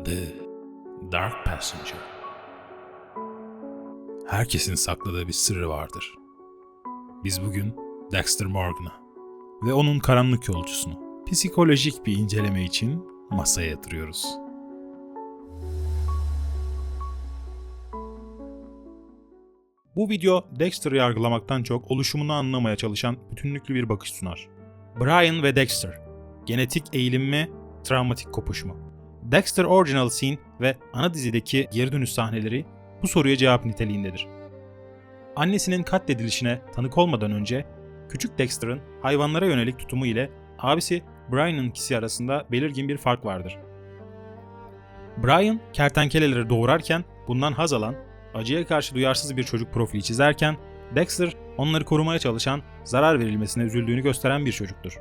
The Dark Passenger. Herkesin sakladığı bir sırrı vardır. Biz bugün Dexter Morgan'ı ve onun karanlık yolcusunu psikolojik bir inceleme için masaya yatırıyoruz. Bu video Dexter'ı yargılamaktan çok oluşumunu anlamaya çalışan bütünlüklü bir bakış sunar. Brian ve Dexter, genetik eğilim mi, travmatik kopuş mu? Dexter Original Sin ve ana dizideki geri dönüş sahneleri bu soruya cevap niteliğindedir. Annesinin katledilişine tanık olmadan önce küçük Dexter'ın hayvanlara yönelik tutumu ile abisi Brian'ınkisi arasında belirgin bir fark vardır. Brian kertenkeleleri doğurarken bundan haz alan, acıya karşı duyarsız bir çocuk profili çizerken Dexter onları korumaya çalışan, zarar verilmesine üzüldüğünü gösteren bir çocuktur.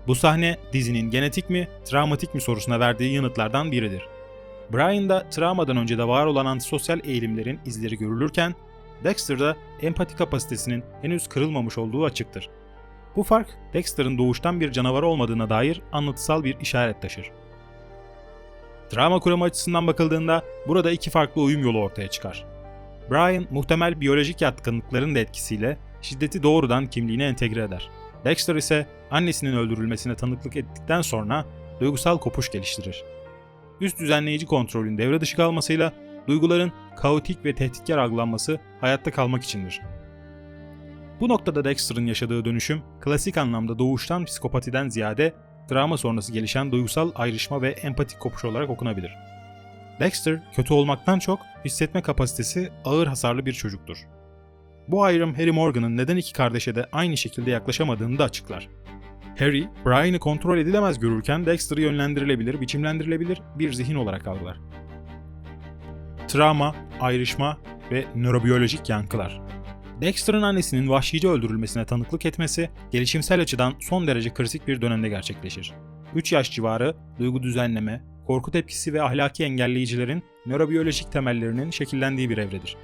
Bu sahne dizinin genetik mi, travmatik mi sorusuna verdiği yanıtlardan biridir. Brian'da travmadan önce de var olan antisosyal eğilimlerin izleri görülürken, Dexter'da empati kapasitesinin henüz kırılmamış olduğu açıktır. Bu fark, Dexter'ın doğuştan bir canavar olmadığına dair anlatısal bir işaret taşır. Travma kuramı açısından bakıldığında burada iki farklı uyum yolu ortaya çıkar. Brian, muhtemel biyolojik yatkınlıkların da etkisiyle şiddeti doğrudan kimliğine entegre eder. Dexter ise annesinin öldürülmesine tanıklık ettikten sonra duygusal kopuş geliştirir. Üst düzenleyici kontrolün devre dışı kalmasıyla duyguların kaotik ve tehditkar algılanması hayatta kalmak içindir. Bu noktada Dexter'ın yaşadığı dönüşüm klasik anlamda doğuştan psikopatiden ziyade travma sonrası gelişen duygusal ayrışma ve empatik kopuş olarak okunabilir. Dexter kötü olmaktan çok hissetme kapasitesi ağır hasarlı bir çocuktur. Bu ayrım Harry Morgan'ın neden iki kardeşe de aynı şekilde yaklaşamadığını da açıklar. Harry, Brian'ı kontrol edilemez görürken Dexter'ı yönlendirilebilir, biçimlendirilebilir bir zihin olarak algılar. Travma, ayrışma ve nörobiyolojik yankılar. Dexter'ın annesinin vahşice öldürülmesine tanıklık etmesi, gelişimsel açıdan son derece kritik bir dönemde gerçekleşir. 3 yaş civarı duygu düzenleme, korku tepkisi ve ahlaki engelleyicilerin nörobiyolojik temellerinin şekillendiği bir evredir.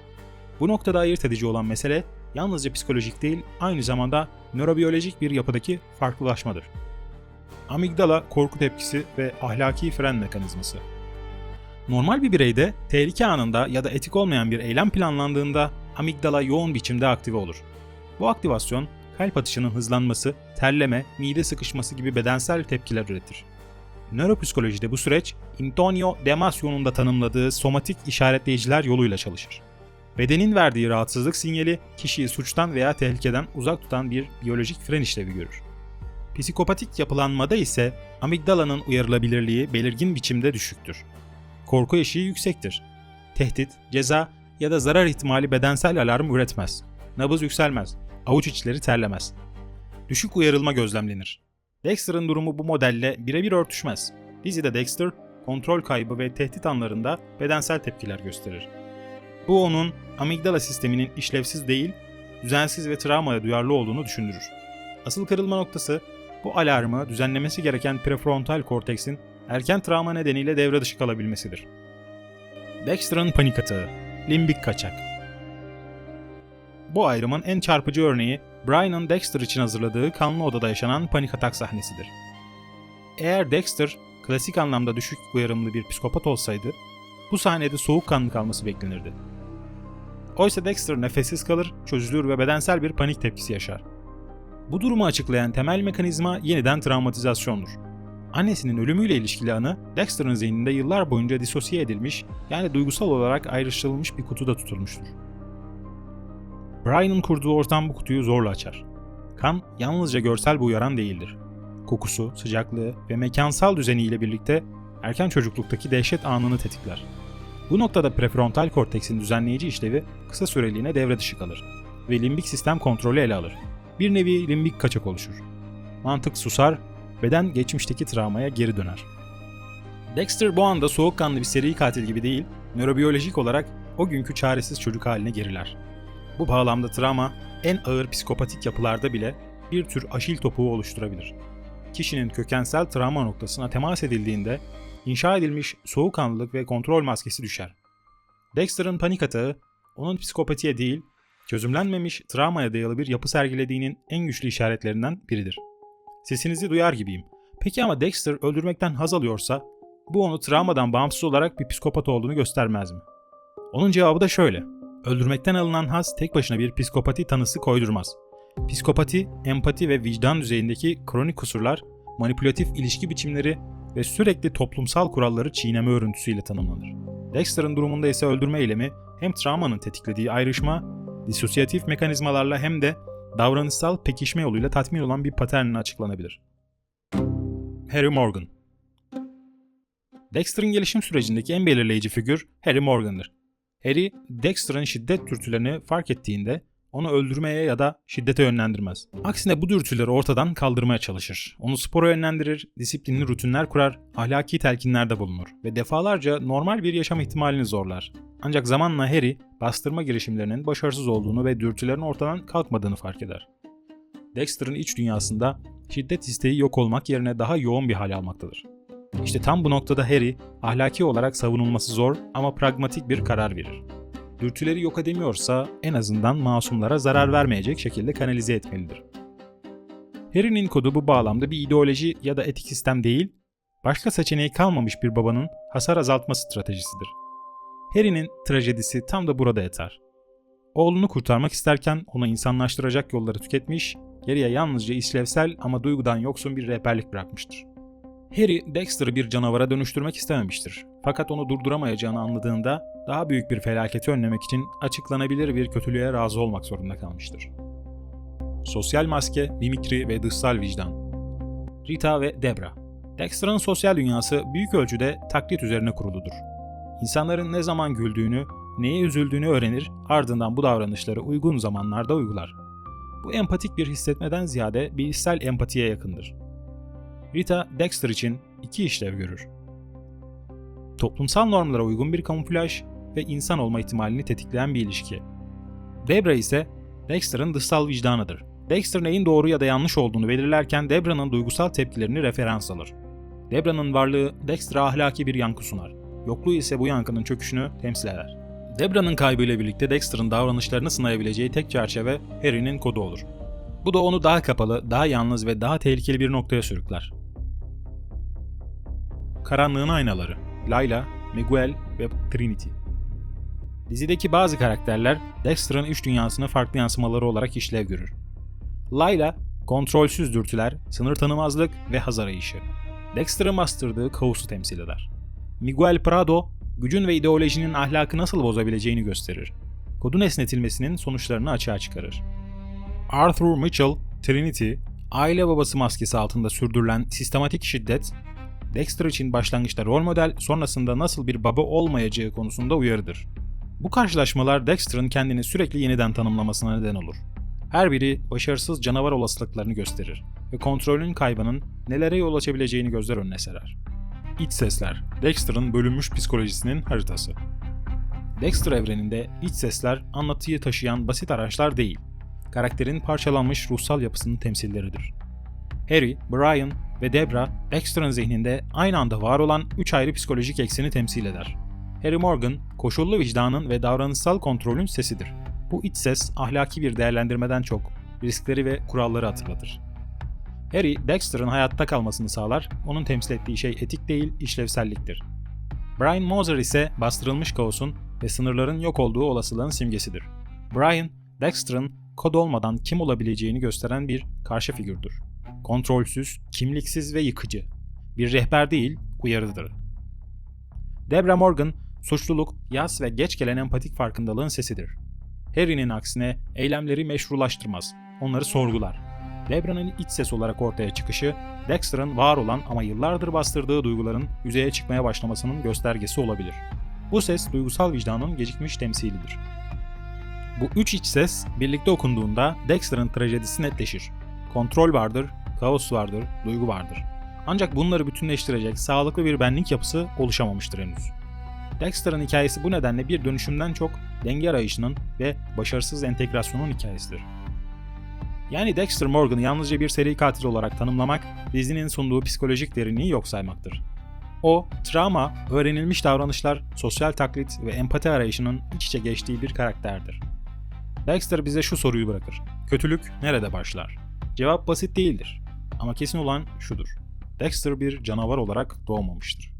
Bu noktada ayırt edici olan mesele yalnızca psikolojik değil, aynı zamanda nörobiyolojik bir yapıdaki farklılaşmadır. Amigdala korku tepkisi ve ahlaki fren mekanizması. Normal bir bireyde tehlike anında ya da etik olmayan bir eylem planlandığında amigdala yoğun biçimde aktive olur. Bu aktivasyon kalp atışının hızlanması, terleme, mide sıkışması gibi bedensel tepkiler üretir. Nöropsikolojide bu süreç Antonio Damasio'nun da tanımladığı somatik işaretleyiciler yoluyla çalışır. Bedenin verdiği rahatsızlık sinyali kişiyi suçtan veya tehlikeden uzak tutan bir biyolojik fren işlevi görür. Psikopatik yapılanmada ise amigdalanın uyarılabilirliği belirgin biçimde düşüktür. Korku eşiği yüksektir. Tehdit, ceza ya da zarar ihtimali bedensel alarm üretmez. Nabız yükselmez. Avuç içleri terlemez. Düşük uyarılma gözlemlenir. Dexter'ın durumu bu modelle birebir örtüşmez. Dizide Dexter, kontrol kaybı ve tehdit anlarında bedensel tepkiler gösterir. Bu onun amigdala sisteminin işlevsiz değil, düzensiz ve travmaya duyarlı olduğunu düşündürür. Asıl kırılma noktası bu alarmı düzenlemesi gereken prefrontal korteksin erken travma nedeniyle devre dışı kalabilmesidir. Dexter'ın panik atağı, limbik kaçak. Bu ayrımın en çarpıcı örneği Brian'ın Dexter için hazırladığı kanlı odada yaşanan panik atak sahnesidir. Eğer Dexter klasik anlamda düşük uyarımlı bir psikopat olsaydı, bu sahnede soğukkanlı kalması beklenirdi. Oysa Dexter nefessiz kalır, çözülür ve bedensel bir panik tepkisi yaşar. Bu durumu açıklayan temel mekanizma yeniden travmatizasyondur. Annesinin ölümüyle ilişkili anı Dexter'ın zihninde yıllar boyunca disosiye edilmiş, yani duygusal olarak ayrıştırılmış bir kutuda tutulmuştur. Brian'ın kurduğu ortam bu kutuyu zorla açar. Kan yalnızca görsel bir uyaran değildir. Kokusu, sıcaklığı ve mekansal düzeniyle birlikte erken çocukluktaki dehşet anını tetikler. Bu noktada prefrontal korteksin düzenleyici işlevi kısa süreliğine devre dışı kalır ve limbik sistem kontrolü ele alır. Bir nevi limbik kaçak oluşur. Mantık susar, beden geçmişteki travmaya geri döner. Dexter bu anda soğukkanlı bir seri katil gibi değil, nörobiyolojik olarak o günkü çaresiz çocuk haline geriler. Bu bağlamda travma, en ağır psikopatik yapılarda bile bir tür aşil topuğu oluşturabilir. Kişinin kökensel travma noktasına temas edildiğinde inşa edilmiş soğukkanlılık ve kontrol maskesi düşer. Dexter'ın panik atağı, onun psikopatiye değil, çözümlenmemiş travmaya dayalı bir yapı sergilediğinin en güçlü işaretlerinden biridir. Sesinizi duyar gibiyim. Peki ama Dexter öldürmekten haz alıyorsa, Bu onu travmadan bağımsız olarak bir psikopat olduğunu göstermez mi? Onun cevabı da şöyle. Öldürmekten alınan haz tek başına bir psikopati tanısı koydurmaz. Psikopati, empati ve vicdan düzeyindeki kronik kusurlar, manipülatif ilişki biçimleri ve sürekli toplumsal kuralları çiğneme örüntüsüyle tanımlanır. Dexter'ın durumunda ise öldürme eylemi hem travmanın tetiklediği ayrışma, disosyatif mekanizmalarla hem de davranışsal pekişme yoluyla tatmin olan bir paternle açıklanabilir. Harry Morgan. Dexter'ın gelişim sürecindeki en belirleyici figür Harry Morgan'dır. Harry, Dexter'ın şiddet dürtülerini fark ettiğinde onu öldürmeye ya da şiddete yönlendirmez. Aksine bu dürtüleri ortadan kaldırmaya çalışır. Onu spora yönlendirir, disiplinli rutinler kurar, ahlaki telkinlerde bulunur ve defalarca normal bir yaşam ihtimalini zorlar. Ancak zamanla Harry, bastırma girişimlerinin başarısız olduğunu ve dürtülerin ortadan kalkmadığını fark eder. Dexter'ın iç dünyasında şiddet isteği yok olmak yerine daha yoğun bir hal almaktadır. İşte tam bu noktada Harry, ahlaki olarak savunulması zor ama pragmatik bir karar verir. Dürtüleri yok edemiyorsa en azından masumlara zarar vermeyecek şekilde kanalize etmelidir. Harry'nin kodu bu bağlamda bir ideoloji ya da etik sistem değil, başka seçeneği kalmamış bir babanın hasar azaltma stratejisidir. Harry'nin trajedisi tam da burada yatar. Oğlunu kurtarmak isterken onu insanlaştıracak yolları tüketmiş, geriye yalnızca işlevsel ama duygudan yoksun bir rehberlik bırakmıştır. Harry, Dexter'ı bir canavara dönüştürmek istememiştir. Fakat onu durduramayacağını anladığında daha büyük bir felaketi önlemek için açıklanabilir bir kötülüğe razı olmak zorunda kalmıştır. Sosyal maske, mimikri ve dışsal vicdan. Rita ve Debra. Dexter'ın sosyal dünyası büyük ölçüde taklit üzerine kuruludur. İnsanların ne zaman güldüğünü, neye üzüldüğünü öğrenir, ardından bu davranışları uygun zamanlarda uygular. Bu empatik bir hissetmeden ziyade bilişsel empatiye yakındır. Rita, Dexter için iki işlev görür. Toplumsal normlara uygun bir kamuflaj ve insan olma ihtimalini tetikleyen bir ilişki. Debra ise Dexter'ın dışsal vicdanıdır. Dexter neyin doğru ya da yanlış olduğunu belirlerken Debra'nın duygusal tepkilerini referans alır. Debra'nın varlığı Dexter'a ahlaki bir yankı sunar. Yokluğu ise bu yankının çöküşünü temsil eder. Debra'nın kaybıyla birlikte Dexter'ın davranışlarını sınayabileceği tek çerçeve Harry'nin kodu olur. Bu da onu daha kapalı, daha yalnız ve daha tehlikeli bir noktaya sürükler. Karanlığın aynaları, Layla, Miguel ve Trinity. Dizideki bazı karakterler Dexter'ın iç dünyasını farklı yansımaları olarak işlev görür. Layla, kontrolsüz dürtüler, sınır tanımazlık ve haz arayışı. Dexter'ın bastırdığı kaosu temsil eder. Miguel Prado, gücün ve ideolojinin ahlakı nasıl bozabileceğini gösterir. Kodun esnetilmesinin sonuçlarını açığa çıkarır. Arthur Mitchell, Trinity, aile babası maskesi altında sürdürülen sistematik şiddet, Dexter için başlangıçta rol model, sonrasında nasıl bir baba olmayacağı konusunda uyarıdır. Bu karşılaşmalar Dexter'ın kendini sürekli yeniden tanımlamasına neden olur. Her biri başarısız canavar olasılıklarını gösterir ve kontrolün kaybının nelere yol açabileceğini gözler önüne serer. İç sesler, Dexter'ın bölünmüş psikolojisinin haritası. Dexter evreninde iç sesler anlatıyı taşıyan basit araçlar değil, karakterin parçalanmış ruhsal yapısının temsilleridir. Harry, Brian ve Debra, Dexter'ın zihninde aynı anda var olan 3 ayrı psikolojik ekseni temsil eder. Harry Morgan, koşullu vicdanın ve davranışsal kontrolün sesidir. Bu iç ses, ahlaki bir değerlendirmeden çok, riskleri ve kuralları hatırlatır. Harry, Dexter'ın hayatta kalmasını sağlar, onun temsil ettiği şey etik değil, işlevselliktir. Brian Moser ise bastırılmış kaosun ve sınırların yok olduğu olasılığın simgesidir. Brian, Dexter'ın kod olmadan kim olabileceğini gösteren bir karşı figürdür. Kontrolsüz, kimliksiz ve yıkıcı. Bir rehber değil, uyarıdır. Debra Morgan, suçluluk, yas ve geç gelen empatik farkındalığın sesidir. Harry'nin aksine eylemleri meşrulaştırmaz, onları sorgular. Debra'nın iç ses olarak ortaya çıkışı, Dexter'ın var olan ama yıllardır bastırdığı duyguların yüzeye çıkmaya başlamasının göstergesi olabilir. Bu ses duygusal vicdanın gecikmiş temsilidir. Bu üç iç ses birlikte okunduğunda Dexter'ın trajedisi netleşir. Kontrol vardır, kaos vardır, duygu vardır. Ancak bunları bütünleştirecek sağlıklı bir benlik yapısı oluşamamıştır henüz. Dexter'ın hikayesi bu nedenle bir dönüşümden çok denge arayışının ve başarısız entegrasyonun hikayesidir. Yani Dexter Morgan'ı yalnızca bir seri katil olarak tanımlamak, dizinin sunduğu psikolojik derinliği yok saymaktır. O, travma, öğrenilmiş davranışlar, sosyal taklit ve empati arayışının iç içe geçtiği bir karakterdir. Dexter bize şu soruyu bırakır: kötülük nerede başlar? Cevap basit değildir. Ama kesin olan şudur: Dexter bir canavar olarak doğmamıştır.